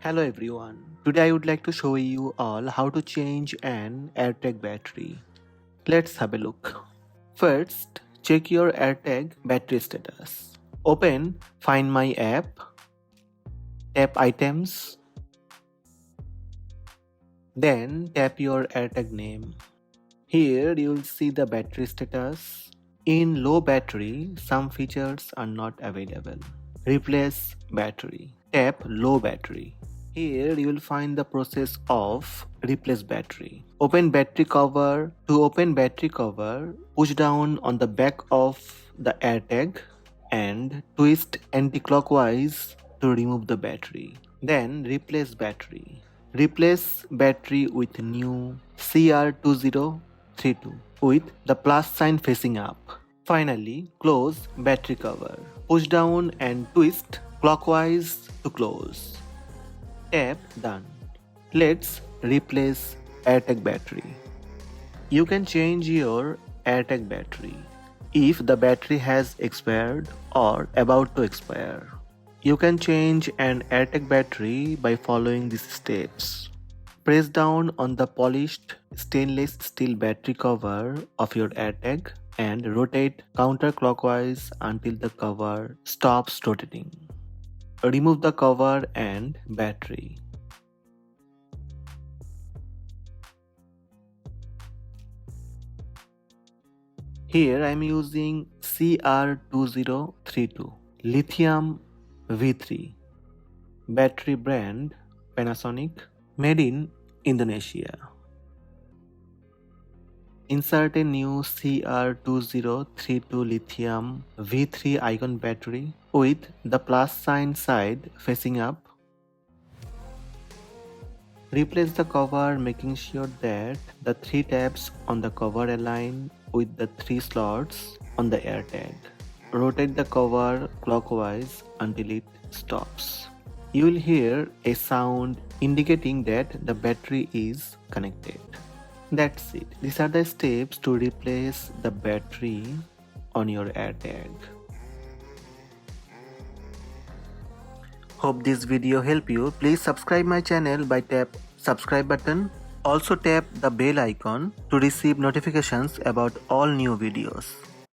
Hello everyone. Today I would like to show you all how to change an AirTag battery. Let's have a look. First, check your AirTag battery status. Open Find My app, tap Items, then tap your AirTag name. Here you'll see the battery status. In low battery, some features are not available. Replace battery. Tap low battery. Here you will find the process of replace battery. Open battery cover. To open battery cover, push down on the back of the AirTag and twist anti-clockwise to remove the battery. Then replace battery. Replace battery with new CR2032 with the plus sign facing up. Finally, close battery cover. Push down and twist clockwise to close. Tap Done. Let's replace AirTag battery. You can change your AirTag battery if the battery has expired or about to expire. You can change an AirTag battery by following these steps. Press down on the polished stainless steel battery cover of your AirTag and rotate counterclockwise until the cover stops rotating. Remove the cover and battery. Here I am using CR2032 lithium V3 battery brand Panasonic, made in Indonesia. Insert a new CR2032 lithium V3 icon battery with the plus sign side facing up. Replace the cover, making sure that the 3 tabs on the cover align with the 3 slots on the AirTag. Rotate the cover clockwise until it stops. You will hear a sound indicating that the battery is connected. That's it. These are the steps to replace the battery on your AirTag. Hope this video helped you. Please subscribe my channel by tap subscribe button. Also tap the bell icon to receive notifications about all new videos.